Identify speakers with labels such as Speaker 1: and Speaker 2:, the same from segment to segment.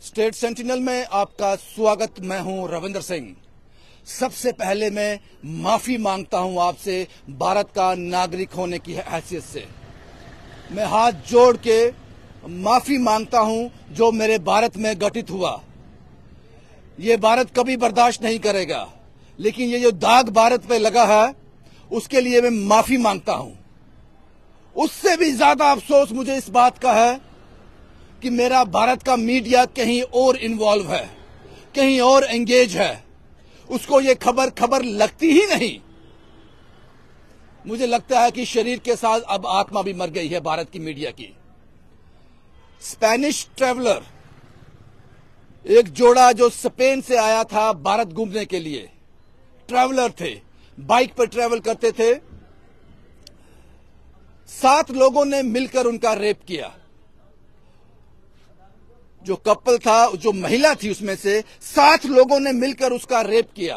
Speaker 1: State sentinel में आपका स्वागत। मैं हूं रविंद्र सिंह। सबसे पहले मैं माफी मांगता हूं आपसे भारत का नागरिक होने की हैसियत से। मैं हाथ जोड़ के माफी मांगता हूं जो मेरे भारत में घटित हुआ। ये भारत कभी बर्दाश्त नहीं करेगा, लेकिन ये जो दाग भारत पे लगा है उसके लिए मैं माफी मांगता हूं। उससे भी ज्यादा अफसोस मुझे इस बात का है कि मेरा भारत का मीडिया कहीं और इन्वॉल्व है, कहीं और एंगेज है। उसको ये खबर लगती ही नहीं। मुझे लगता है कि शरीर के साथ अब आत्मा भी मर गई है भारत की मीडिया की। स्पेनिश ट्रैवलर, एक जोड़ा जो स्पेन से आया था भारत घूमने के लिए, ट्रैवलर थे, बाइक पर ट्रैवल करते थे। 7 लोगों ने मिलकर उनका रेप किया। जो कपल था, जो महिला थी, उसमें से 7 लोगों ने मिलकर उसका रेप किया।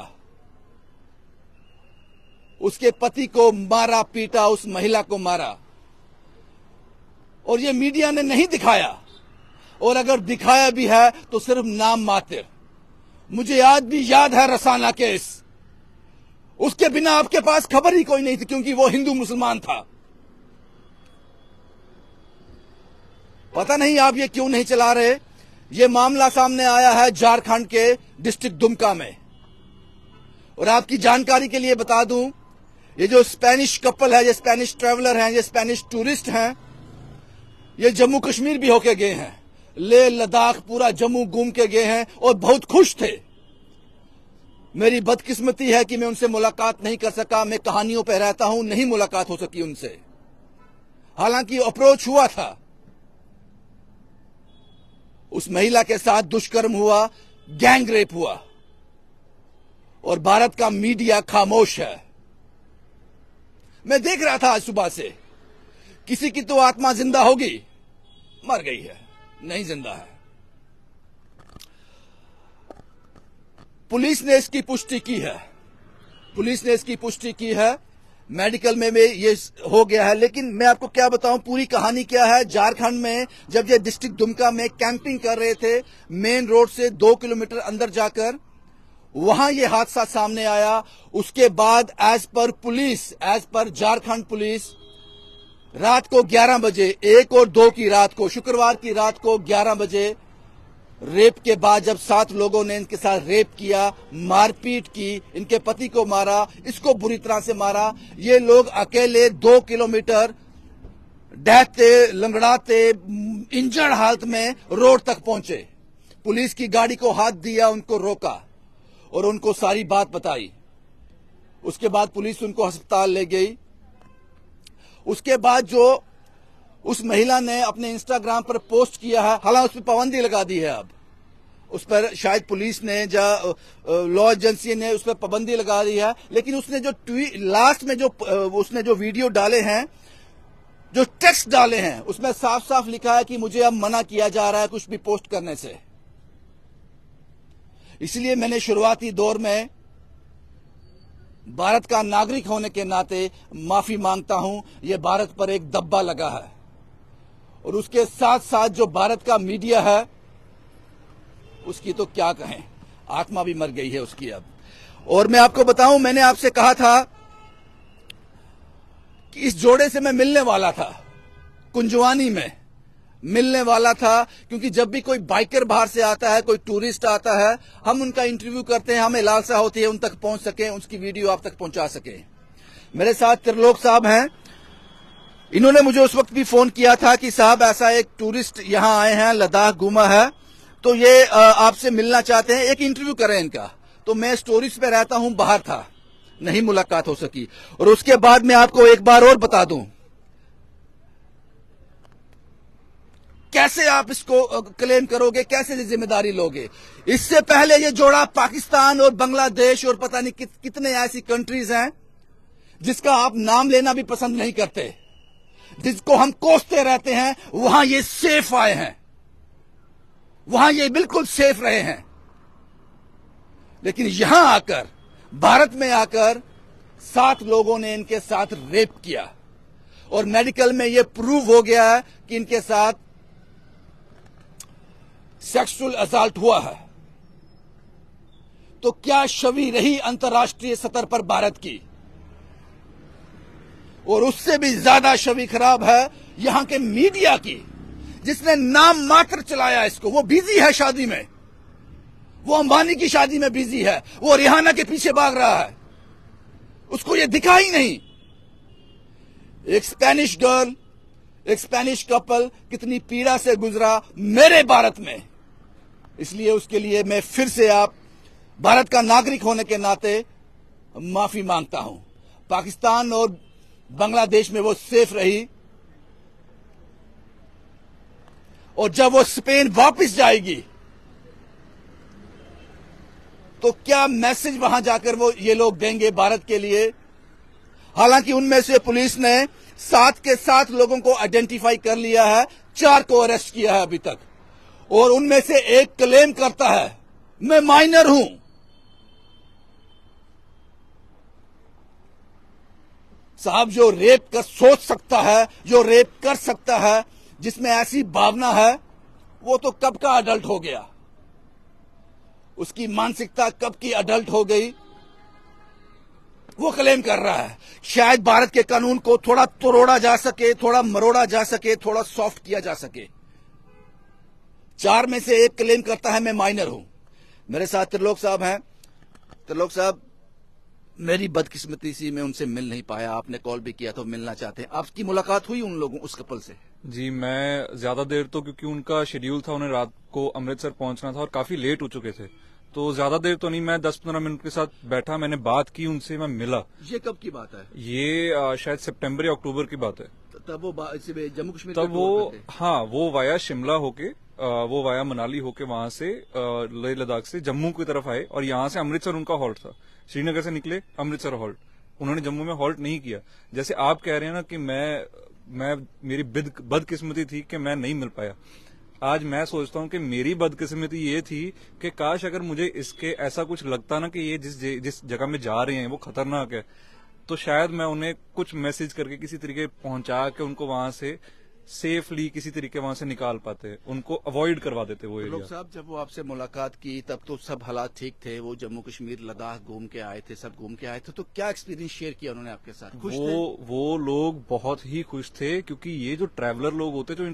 Speaker 1: उसके पति को मारा, पीटा, उस महिला को मारा। और ये मीडिया ने नहीं दिखाया, और अगर दिखाया भी है तो सिर्फ नाम मात्र। मुझे आज भी याद है रसाना केस। उसके बिना आपके पास खबर ही कोई नहीं थी, क्योंकि वो हिंदू मुसलमान था। पता नहीं आप ये क्यों नहीं चला रहे। ये मामला सामने आया है झारखंड के डिस्ट्रिक्ट दुमका में। और आपकी जानकारी के लिए बता दूं, ये जो स्पेनिश कपल है, ये स्पेनिश ट्रैवलर हैं, ये स्पेनिश टूरिस्ट हैं, ये जम्मू कश्मीर भी होके गए हैं, लेह लद्दाख पूरा जम्मू घूम के गए हैं और बहुत खुश थे। मेरी बदकिस्मती है कि मैं उनसे मुलाकात नहीं कर सका। मैं कहानियों पे रहता हूं, नहीं मुलाकात हो सकी उनसे। हालांकि अप्रोच हुआ था। उस महिला के साथ दुष्कर्म हुआ, गैंग रेप हुआ, और भारत का मीडिया खामोश है। मैं देख रहा था आज सुबह से, किसी की तो आत्मा जिंदा होगी, मर गई है, नहीं जिंदा है। पुलिस ने इसकी पुष्टि की है। पुलिस ने इसकी पुष्टि की है। मेडिकल में ये हो गया है। लेकिन मैं आपको क्या बताऊं, पूरी कहानी क्या है। झारखंड में जब ये डिस्ट्रिक्ट दुमका में कैंपिंग कर रहे थे, मेन रोड से 2 किलोमीटर अंदर जाकर, वहां ये हादसा सामने आया। उसके बाद एज पर झारखंड पुलिस, रात को 11 बजे, 1 और 2 की रात को, शुक्रवार की रात को 11 बजे, रेप के बाद जब 7 लोगों ने इनके साथ रेप किया, मारपीट की, इनके पति को मारा, इसको बुरी तरह से मारा। ये लोग अकेले 2 किलोमीटर डहते, लंगड़ाते, इंजर्ड हालत में रोड तक पहुंचे। पुलिस की गाड़ी को हाथ दिया, उनको रोका और उनको सारी बात बताई। उसके बाद पुलिस उनको अस्पताल ले गई। उसके बाद जो उस महिला ने अपने इंस्टाग्राम पर पोस्ट किया है, हालांकि उस पर पाबंदी लगा दी है। अब उस पर शायद पुलिस ने या लॉ एजेंसी ने उस पर पाबंदी लगा दी है। लेकिन उसने जो लास्ट में जो उसने जो वीडियो डाले हैं, जो टेक्स्ट डाले हैं, उसमें साफ साफ लिखा है कि मुझे अब मना किया जा रहा है कुछ भी पोस्ट करने से। इसलिए मैंने शुरुआती दौर में भारत का नागरिक होने के नाते माफी मांगता हूं। यह भारत पर एक दब्बा लगा है, और उसके साथ साथ जो भारत का मीडिया है उसकी तो क्या कहें, आत्मा भी मर गई है उसकी अब। और मैं आपको बताऊं, मैंने आपसे कहा था कि इस जोड़े से मैं मिलने वाला था, कुंजवानी में मिलने वाला था, क्योंकि जब भी कोई बाइकर बाहर से आता है, कोई टूरिस्ट आता है, हम उनका इंटरव्यू करते हैं। हमें लालसा होती है उन तक पहुंच सके, उसकी वीडियो आप तक पहुंचा सके। मेरे साथ त्रिलोक साहब हैं। इन्होंने मुझे उस वक्त भी फोन किया था कि साहब ऐसा एक टूरिस्ट यहां आए हैं, लद्दाख घूमा है, तो ये आपसे मिलना चाहते हैं, एक इंटरव्यू करें इनका। तो मैं स्टोरीज पे रहता हूं, बाहर था, नहीं मुलाकात हो सकी। और उसके बाद मैं आपको एक बार और बता दूं, कैसे आप इसको क्लेम करोगे, कैसे जिम्मेदारी लोगे। इससे पहले ये जोड़ा पाकिस्तान और बांग्लादेश और पता नहीं कितने ऐसी कंट्रीज हैं जिसका आप नाम लेना भी पसंद नहीं करते, जिसको हम कोसते रहते हैं, वहां ये सेफ आए हैं, वहां ये बिल्कुल सेफ रहे हैं। लेकिन यहां आकर, भारत में आकर 7 लोगों ने इनके साथ रेप किया, और मेडिकल में ये प्रूव हो गया है कि इनके साथ सेक्सुअल असॉल्ट हुआ है, तो क्या छवि रही अंतर्राष्ट्रीय सतह पर भारत की? और उससे भी ज्यादा छवि खराब है यहां के मीडिया की, जिसने नाम मात्र चलाया इसको। वो बिजी है शादी में, वो अंबानी की शादी में बिजी है, वो रिहाना के पीछे भाग रहा है, उसको ये दिखा ही नहीं। एक स्पेनिश गर्ल, एक स्पेनिश कपल कितनी पीड़ा से गुजरा मेरे भारत में। इसलिए उसके लिए मैं फिर से आप भारत का नागरिक होने के नाते माफी मांगता हूं। पाकिस्तान और बांग्लादेश में वो सेफ रही, और जब वो स्पेन वापस जाएगी तो क्या मैसेज वहां जाकर वो ये लोग देंगे भारत के लिए? हालांकि उनमें से पुलिस ने 7 के 7 लोगों को आइडेंटिफाई कर लिया है, 4 को अरेस्ट किया है अभी तक, और उनमें से एक क्लेम करता है मैं माइनर हूं। साहब, जो रेप कर सोच सकता है, जो रेप कर सकता है, जिसमें ऐसी भावना है, वो तो कब का अडल्ट हो गया। उसकी मानसिकता कब की अडल्ट हो गई, वो क्लेम कर रहा है। शायद भारत के कानून को थोड़ा तोड़ा जा सके, थोड़ा मरोड़ा जा सके, थोड़ा सॉफ्ट किया जा सके। 4 में से एक क्लेम करता है मैं माइनर हूं। मेरे साथ त्रिलोक साहब हैं। त्रिलोक साहब, मेरी बदकिस्मती सी मैं उनसे मिल नहीं पाया, आपने कॉल भी किया तो मिलना चाहते हैं। आपकी मुलाकात हुई उन लोगों, उस कपल से?
Speaker 2: जी, मैं ज्यादा देर तो, क्योंकि उनका शेड्यूल था, उन्हें रात को अमृतसर पहुंचना था और काफी लेट हो चुके थे, तो ज्यादा देर तो नहीं, मैं 10-15 मिनट के साथ बैठा, मैंने बात की उनसे, मैं मिला।
Speaker 1: ये कब की बात है?
Speaker 2: ये शायद सितंबर या अक्टूबर की बात है।
Speaker 1: तब वो जम्मू कश्मीर
Speaker 2: तब वो, हाँ, वो वाया शिमला होके, वो वाया मनाली होके, वहां से लेह लद्दाख से जम्मू की तरफ आए, और यहाँ से अमृतसर उनका हॉल्ट था। श्रीनगर से निकले, अमृतसर हॉल्ट, उन्होंने जम्मू में हॉल्ट नहीं किया। जैसे आप कह रहे हैं ना कि मेरी बदकिस्मती थी कि मैं नहीं मिल पाया। आज मैं सोचता हूं कि मेरी बदकिस्मती ये थी कि काश अगर मुझे इसके ऐसा कुछ लगता ना कि ये जिस जगह में जा रहे हैं वो खतरनाक है, तो शायद मैं उन्हें कुछ मैसेज करके किसी तरीके पहुंचा के उनको वहां से सेफली किसी तरीके वहां से निकाल पाते, उनको अवॉइड करवा देते वो एरिया।
Speaker 1: लोग साहब, जब वो आपसे मुलाकात की तब तो सब हालात ठीक थे, वो जम्मू कश्मीर लद्दाख घूम के आए थे, सब घूम के आए थे, तो क्या एक्सपीरियंस शेयर किया उन्होंने आपके साथ? खुश थे?
Speaker 2: वो लोग बहुत ही खुश थे, क्योंकि ये जो ट्रैवलर लोग होते हैं, जो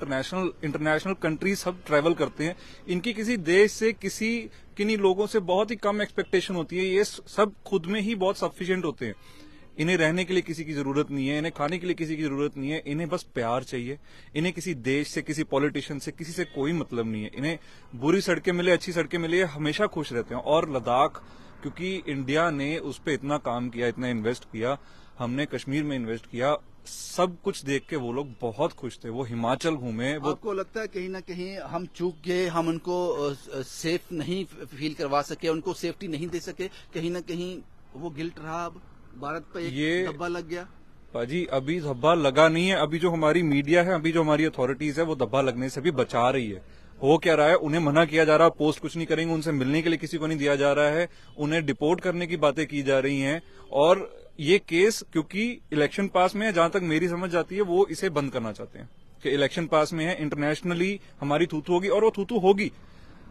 Speaker 2: इंटरनेशनल कंट्री सब ट्रैवल करते हैं, इनकी किसी देश से किन्हीं लोगों से बहुत ही कम एक्सपेक्टेशन होती है। ये सब खुद में ही बहुत सफिशिएंट होते हैं। इन्हें रहने के लिए किसी की जरूरत नहीं है, इन्हें खाने के लिए किसी की जरूरत नहीं है, इन्हें बस प्यार चाहिए। इन्हें किसी देश से, किसी पॉलिटिशियन से, किसी से कोई मतलब नहीं है। इन्हें बुरी सड़कें मिले, अच्छी सड़कें मिले, हमेशा खुश रहते हैं। और लद्दाख, क्योंकि इंडिया ने उस पर इतना काम किया, इतना इन्वेस्ट किया, हमने कश्मीर में इन्वेस्ट किया, सब कुछ देख के वो लोग बहुत खुश थे। वो हिमाचल घूमे।
Speaker 1: आपको लगता है कहीं ना कहीं हम चूक गए, हम उनको सेफ नहीं फील करवा सके, उनको सेफ्टी नहीं दे सके, कहीं ना कहीं वो गिल्ट रहा? अब भारत पे एक धब्बा लग गया?
Speaker 2: पाजी, अभी धब्बा लगा नहीं है। अभी जो हमारी मीडिया है, अभी जो हमारी अथॉरिटीज है, वो धब्बा लगने से भी बचा रही है। हो क्या रहा है, उन्हें मना किया जा रहा है, पोस्ट कुछ नहीं करेंगे, उनसे मिलने के लिए किसी को नहीं दिया जा रहा है, उन्हें डिपोर्ट करने की बातें की जा रही हैं। और ये केस, क्योंकि इलेक्शन पास में है, जहां तक मेरी समझ जाती है, वो इसे बंद करना चाहते हैं कि इलेक्शन पास में है, इंटरनेशनली हमारी थूथू होगी, और वो थूथू होगी,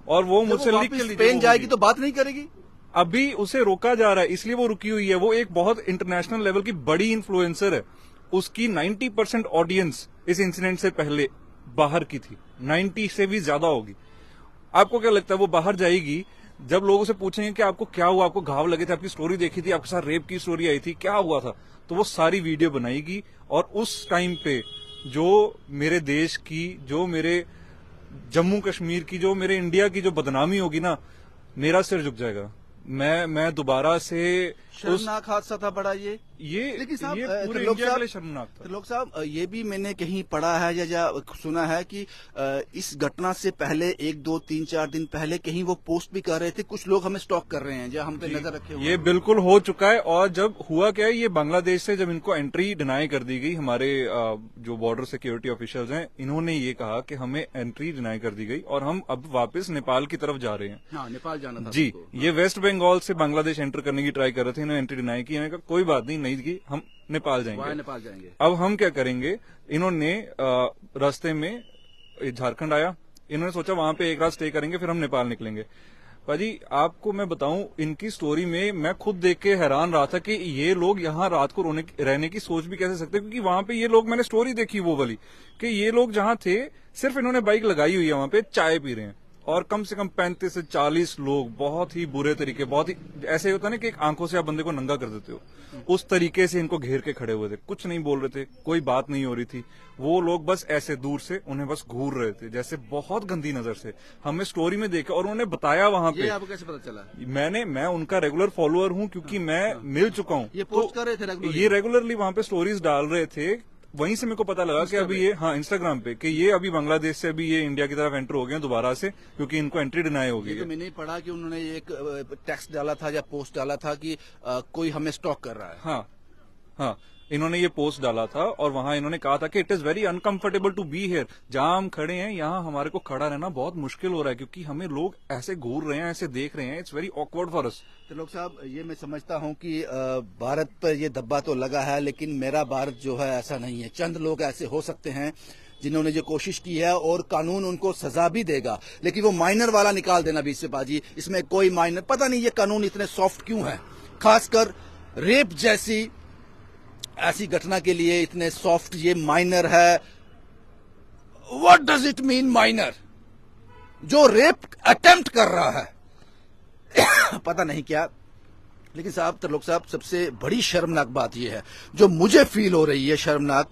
Speaker 2: और वो मुझसे लिख के
Speaker 1: स्पेन जाएगी तो बात नहीं करेगी।
Speaker 2: अभी उसे रोका जा रहा है, इसलिए वो रुकी हुई है। वो एक बहुत इंटरनेशनल लेवल की बड़ी इन्फ्लुएंसर है। उसकी 90% ऑडियंस इस इंसिडेंट से पहले बाहर की थी, 90 से भी ज्यादा होगी। आपको क्या लगता है, वो बाहर जाएगी, जब लोगों से पूछेंगे कि आपको क्या हुआ, आपको घाव लगे थे, आपकी स्टोरी देखी थी, आपके साथ रेप की स्टोरी आई थी, क्या हुआ था, तो वो सारी वीडियो बनाएगी। और उस टाइम पे जो मेरे देश की, जो मेरे जम्मू कश्मीर की, जो मेरे इंडिया की जो बदनामी होगी ना, मेरा सिर झुक जाएगा। मैं दोबारा से
Speaker 1: शर्मनाक हादसा था बड़ा ये।
Speaker 2: लेकिन साहब, ये पूरे इंडिया के लिए शर्मनाक था।
Speaker 1: त्रिलोक साहब, ये भी मैंने कहीं पढ़ा है या सुना है कि इस घटना से पहले 1, 2, 3, 4 दिन पहले कहीं वो पोस्ट भी कर रहे थे, कुछ लोग हमें स्टॉक कर रहे हैं, जो हम पे नजर रखे हुए।
Speaker 2: ये बिल्कुल हो चुका है। और जब हुआ क्या है, ये बांग्लादेश से जब इनको एंट्री डिनाई कर दी गई, हमारे जो बॉर्डर सिक्योरिटी ऑफिसर्स हैं, इन्होंने ये कहा कि हमें एंट्री डिनाई कर दी गई और हम अब वापस नेपाल की तरफ जा रहे हैं।
Speaker 1: हाँ, नेपाल जाना था
Speaker 2: जी। ये वेस्ट बंगाल से बांग्लादेश एंटर करने की ट्राई कर रहे थे, इन्होंने एंट्री डिनाई की। मैंने कहा कोई बात नहीं की, हम नेपाल जाएंगे। अब हम क्या करेंगे, इन्होंने रास्ते में झारखंड आया, इन्होंने सोचा वहां पे एक रात स्टे करेंगे, फिर हम नेपाल निकलेंगे। भाजी आपको मैं बताऊं, इनकी स्टोरी में मैं खुद देख के हैरान रहा था कि ये लोग यहाँ रात को रहने की सोच भी कैसे सकते हैं, क्योंकि वहां पे ये लोग, मैंने स्टोरी देखी वो वाली, कि ये लोग जहां थे सिर्फ इन्होंने बाइक लगाई हुई है, वहां पे चाय पी रहे हैं, और कम से कम 35 से 40 लोग बहुत ही बुरे तरीके, बहुत ही ऐसे होता है ना कि एक आंखों से आप बंदे को नंगा कर देते हो, उस तरीके से इनको घेर के खड़े हुए थे, कुछ नहीं बोल रहे थे, कोई बात नहीं हो रही थी, वो लोग बस ऐसे दूर से उन्हें बस घूर रहे थे, जैसे बहुत गंदी नजर से। हमें स्टोरी में देखा और उन्होंने बताया वहां पे।
Speaker 1: ये आपको कैसे पता चला?
Speaker 2: मैं उनका रेगुलर फॉलोअर हूं, क्योंकि मैं मिल चुका हूं।
Speaker 1: ये पोस्ट कर रहे थे रेगुलरली?
Speaker 2: ये रेगुलरली वहां पे स्टोरीज डाल रहे थे, वहीं से मेरे को पता लगा कि अभी ये, हाँ, इंस्टाग्राम पे, कि ये अभी बांग्लादेश से अभी ये इंडिया की तरफ एंटर हो गए हैं दोबारा से, क्योंकि इनको एंट्री डिनाई हो गई
Speaker 1: ये तो
Speaker 2: है।
Speaker 1: मैंने पढ़ा कि उन्होंने एक टेक्स्ट डाला था या पोस्ट डाला था कि कोई हमें स्टॉक कर रहा है।
Speaker 2: हाँ हाँ, इन्होंने ये पोस्ट डाला था और वहां इन्होंने कहा था कि it is very uncomfortable to be here, जहां हम खड़े हैं यहाँ हमारे को खड़ा रहना बहुत मुश्किल हो रहा है, क्योंकि हमें लोग ऐसे घूर रहे हैं, ऐसे देख रहे हैं, it's very awkward for us.
Speaker 1: तो लोग साहब, ये मैं समझता हूँ कि भारत पर ये धब्बा तो लगा है, लेकिन मेरा भारत जो है ऐसा नहीं है। चंद लोग ऐसे हो सकते हैं जिन्होंने जो कोशिश की है, और कानून उनको सजा भी देगा, लेकिन वो माइनर वाला निकाल देना बीच से बाजी। इसमें कोई माइनर, पता नहीं ये कानून इतने सॉफ्ट क्यों है, खासकर रेप जैसी ऐसी घटना के लिए इतने सॉफ्ट ये माइनर है। What does it mean minor? जो रेप अटेम्प्ट कर रहा है पता नहीं क्या। लेकिन साहब, त्रिलोक साहब, सबसे बड़ी शर्मनाक बात यह है, जो मुझे फील हो रही है शर्मनाक,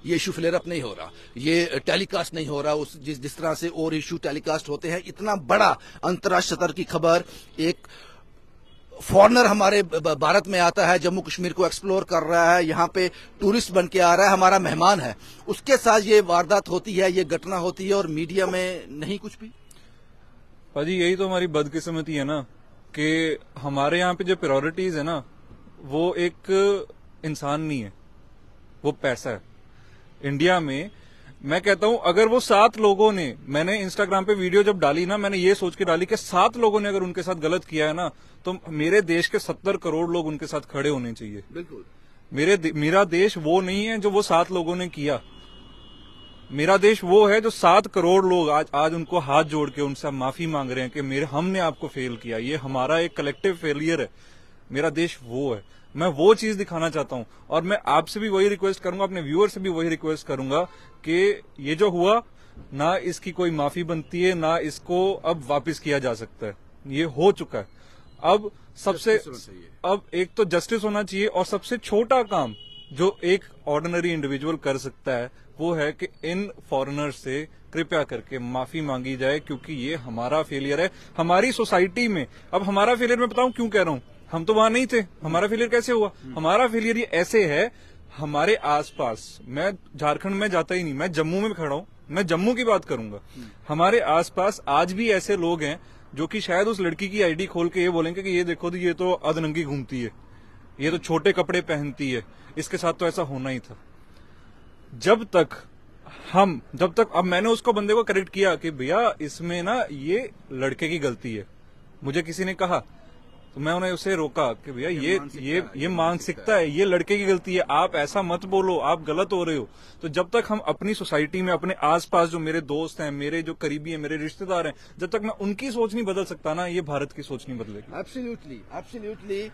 Speaker 1: ये इशू फ्लेयर अप नहीं हो रहा, ये टेलीकास्ट नहीं हो रहा उस जिस तरह से और इशू टेलीकास्ट होते हैं। इतना बड़ा अंतर्राष्ट्रीय स्तर की खबर, एक फॉरेनर हमारे भारत में आता है, जम्मू कश्मीर को एक्सप्लोर कर रहा है, यहाँ पे टूरिस्ट बन के आ रहा है, हमारा मेहमान है, उसके साथ ये वारदात होती है, ये घटना होती है, और मीडिया में नहीं कुछ भी।
Speaker 2: भाजी यही तो हमारी बदकिस्मती है ना, कि हमारे यहाँ पे जो प्रायोरिटीज है ना, वो एक इंसान नहीं है, वो पैसा है। इंडिया में मैं कहता हूं, अगर वो 7 लोगों ने, मैंने इंस्टाग्राम पे वीडियो जब डाली ना, मैंने ये सोच के डाली कि 7 लोगों ने अगर उनके साथ गलत किया है ना, तो मेरे देश के 70 करोड़ लोग उनके साथ खड़े होने चाहिए।
Speaker 1: बिल्कुल।
Speaker 2: मेरा देश वो नहीं है जो वो 7 लोगों ने किया। मेरा देश वो है जो 7 करोड़ लोग आज उनको हाथ जोड़ के उनसे माफी मांग रहे हैं कि हमने आपको फेल किया, ये हमारा एक कलेक्टिव फेलियर है। मेरा देश वो है, मैं वो चीज दिखाना चाहता हूं, और मैं आपसे भी वही रिक्वेस्ट करूंगा, अपने व्यूअर से भी वही रिक्वेस्ट करूंगा कि ये जो हुआ ना, इसकी कोई माफी बनती है ना इसको अब वापस किया जा सकता है, ये हो चुका है। अब अब एक तो जस्टिस होना चाहिए, और सबसे छोटा काम जो एक ऑर्डिनरी इंडिविजुअल कर सकता है वो है कि इन फॉरेनर से कृपया करके माफी मांगी जाए, क्योंकि ये हमारा फेलियर है हमारी सोसाइटी में। अब हमारा फेलियर मैं बताऊं क्यों कह रहा हूं, हम तो वहां नहीं थे, हमारा फेलियर कैसे हुआ? हमारा फेलियर ये ऐसे है, हमारे आसपास, मैं झारखंड में जाता ही नहीं, मैं जम्मू में खड़ा हूं, मैं जम्मू की बात करूंगा, हमारे आसपास आज भी ऐसे लोग हैं जो कि शायद उस लड़की की आईडी खोल के ये बोलेंगे कि ये देखो, ये तो अधनंगी घूमती है, ये तो छोटे कपड़े पहनती है, इसके साथ तो ऐसा होना ही था। जब तक अब मैंने उसको बंदे को करेक्ट किया कि भैया इसमें ना ये लड़के की गलती है, मुझे किसी ने कहा तो मैं उन्हें उसे रोका कि भैया ये मानसिकता है, ये लड़के की गलती है, आप ऐसा मत बोलो, आप गलत हो रहे हो। तो जब तक हम अपनी सोसाइटी में, अपने आसपास जो मेरे दोस्त हैं, मेरे जो करीबी हैं, मेरे रिश्तेदार हैं, जब तक मैं उनकी सोच नहीं बदल सकता ना, ये भारत की सोच नहीं बदलेगी।
Speaker 1: एब्सोल्युटली।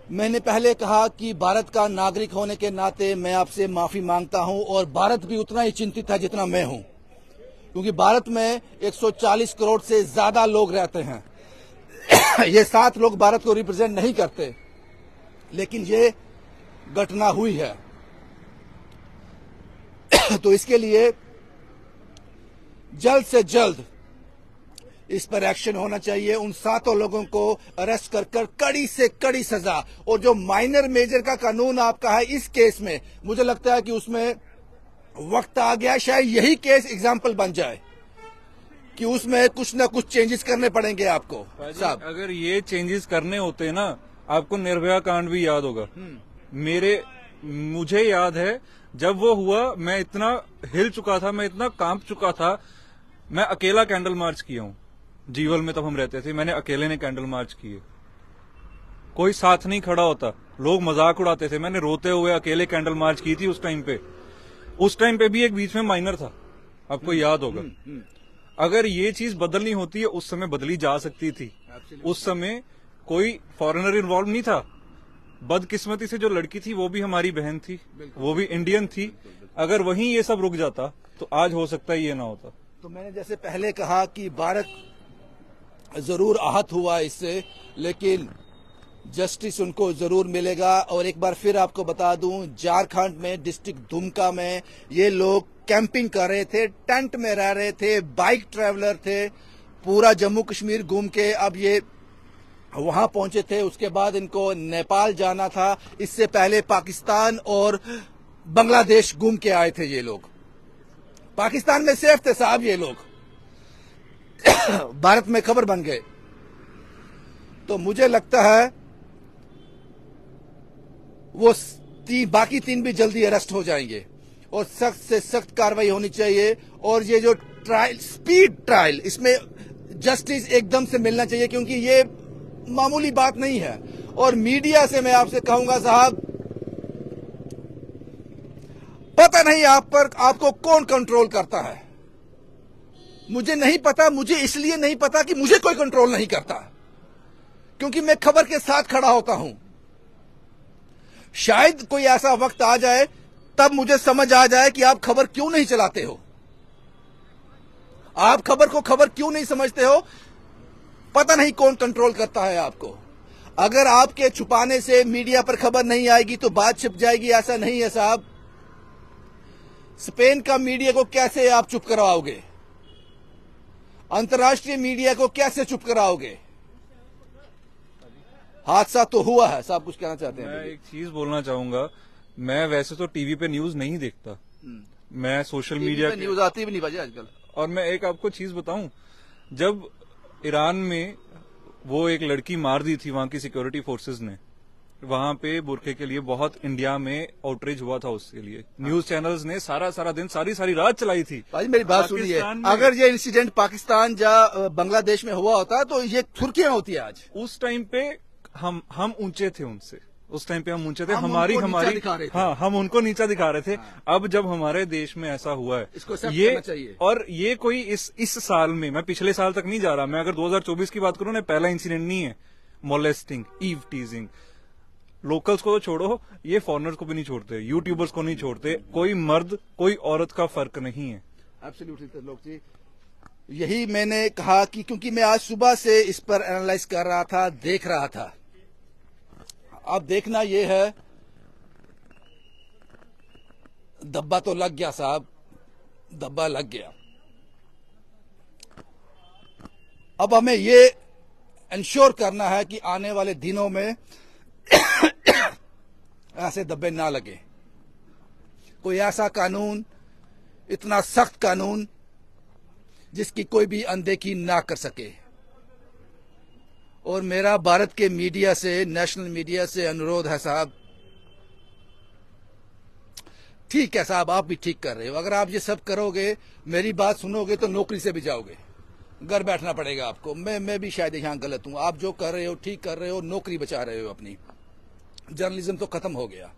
Speaker 1: मैंने पहले कहा कि भारत का नागरिक होने के नाते मैं आपसे माफी मांगता हूं, और भारत भी उतना ही चिंतित है जितना मैं हूं, क्योंकि भारत में 140 करोड़ से ज्यादा लोग रहते हैं। ये 7 लोग भारत को रिप्रेजेंट नहीं करते, लेकिन ये घटना हुई है। तो इसके लिए जल्द से जल्द इस पर एक्शन होना चाहिए, उन 7 लोगों को अरेस्ट कर कड़ी से कड़ी सजा। और जो माइनर मेजर का कानून आपका है इस केस में, मुझे लगता है कि उसमें वक्त आ गया, शायद यही केस एग्जाम्पल बन जाए कि उसमें कुछ ना कुछ चेंजेस करने पड़ेंगे आपको साहब।
Speaker 2: अगर ये चेंजेस करने होते ना, आपको निर्भया कांड भी याद होगा। मुझे याद है जब वो हुआ, मैं इतना हिल चुका था, मैं इतना कांप चुका था। मैं अकेला कैंडल मार्च किया हूं जीवल में, तब हम रहते थे, मैंने अकेले ने कैंडल मार्च किए, कोई साथ नहीं खड़ा होता, लोग मजाक उड़ाते थे, मैंने रोते हुए अकेले कैंडल मार्च की थी उस टाइम पे भी एक बीच में माइनर था, आपको याद होगा। अगर ये चीज बदलनी होती है उस समय बदली जा सकती थी। उस समय कोई फॉरेनर इन्वॉल्व नहीं था। बदकिस्मती से जो लड़की थी वो भी हमारी बहन थी, वो भी इंडियन थी। अगर वहीं ये सब रुक जाता तो आज हो सकता है ये ना होता।
Speaker 1: तो मैंने जैसे पहले कहा कि भारत जरूर आहत हुआ इससे, लेकिन जस्टिस उनको जरूर मिलेगा। और एक बार फिर आपको बता दूं, झारखंड में डिस्ट्रिक्ट दुमका में ये लोग कैंपिंग कर रहे थे, टेंट में रह रहे थे, बाइक ट्रैवलर थे, पूरा जम्मू कश्मीर घूम के अब ये वहां पहुंचे थे। उसके बाद इनको नेपाल जाना था, इससे पहले पाकिस्तान और बांग्लादेश घूम के आए थे ये लोग। पाकिस्तान में सेफ थे साहब ये लोग, भारत में खबर बन गए। तो मुझे लगता है वो बाकी तीन भी जल्दी अरेस्ट हो जाएंगे और सख्त से सख्त कार्रवाई होनी चाहिए। और ये जो ट्रायल, स्पीड ट्रायल, इसमें जस्टिस एकदम से मिलना चाहिए, क्योंकि ये मामूली बात नहीं है। और मीडिया से मैं आपसे कहूंगा साहब, पता नहीं आप पर आपको कौन कंट्रोल करता है। मुझे नहीं पता, मुझे इसलिए नहीं पता कि मुझे कोई कंट्रोल नहीं करता, क्योंकि मैं खबर के साथ खड़ा होता हूं। शायद कोई ऐसा वक्त आ जाए तब मुझे समझ आ जाए कि आप खबर क्यों नहीं चलाते हो, आप खबर को खबर क्यों नहीं समझते हो। पता नहीं कौन कंट्रोल करता है आपको। अगर आपके छुपाने से मीडिया पर खबर नहीं आएगी तो बात छिप जाएगी, ऐसा नहीं है साहब। स्पेन का मीडिया को कैसे आप चुप करवाओगे? अंतर्राष्ट्रीय मीडिया को कैसे चुप कराओगे? हादसा तो हुआ है साहब, कुछ कहना चाहते हैं?
Speaker 2: मैं एक चीज बोलना चाहूंगा, मैं वैसे तो टीवी पे न्यूज नहीं देखता, मैं सोशल मीडिया
Speaker 1: पे न्यूज आती भी नहीं भाजी आजकल।
Speaker 2: और मैं एक आपको चीज बताऊं, जब ईरान में वो एक लड़की मार दी थी वहां की सिक्योरिटी फोर्सेस ने, वहां पे बुरखे के लिए बहुत इंडिया में आउटरीच हुआ था। उसके लिए न्यूज चैनल्स ने सारा दिन सारी रात चलाई थी।
Speaker 1: भाई मेरी बात सुनिए, अगर ये इंसिडेंट पाकिस्तान या बांग्लादेश में हुआ होता तो ये सुर्खियां होती है आज।
Speaker 2: उस टाइम पे हम ऊंचे थे उनसे, उस टाइम पे हम ऊंचे थे,
Speaker 1: हम
Speaker 2: हम उनको नीचा दिखा रहे थे। अब जब हमारे देश में ऐसा हुआ है,
Speaker 1: इसको
Speaker 2: ये
Speaker 1: करना चाहिए।
Speaker 2: और ये कोई इस साल में, मैं पिछले साल तक नहीं जा रहा, मैं अगर 2024 की बात करूं ना, पहला इंसिडेंट नहीं है मोलेस्टिंग, ईव टीजिंग। लोकल्स को तो छोड़ो, ये फॉरेनर्स को भी नहीं छोड़ते, यूट्यूबर्स को नहीं छोड़ते, कोई मर्द कोई औरत का फर्क नहीं है।
Speaker 1: एब्सोल्युटली लोग जी, यही मैंने कहा कि क्योंकि मैं आज सुबह से इस पर एनालाइज कर रहा था, देख रहा था। अब देखना यह है, धब्बा तो लग गया साहब, धब्बा लग गया। अब हमें ये इंश्योर करना है कि आने वाले दिनों में ऐसे धब्बे ना लगे। कोई ऐसा कानून, इतना सख्त कानून जिसकी कोई भी अनदेखी ना कर सके। और मेरा भारत के मीडिया से, नेशनल मीडिया से अनुरोध है साहब, ठीक है साहब, आप भी ठीक कर रहे हो। अगर आप ये सब करोगे, मेरी बात सुनोगे, तो नौकरी से भी जाओगे, घर बैठना पड़ेगा आपको। मैं भी शायद यहां गलत हूं। आप जो कर रहे हो ठीक कर रहे हो, नौकरी बचा रहे हो अपनी। जर्नलिज्म तो खत्म हो गया।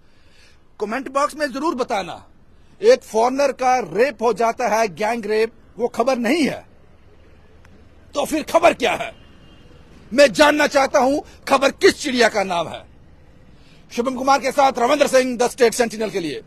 Speaker 1: कमेंट बॉक्स में जरूर बताना, एक फॉरेनर का रेप हो जाता है, गैंग रेप, वो खबर नहीं है, तो फिर खबर क्या है? मैं जानना चाहता हूं खबर किस चिड़िया का नाम है। शुभम कुमार के साथ Ravindra Singh, the state sentinel के लिए।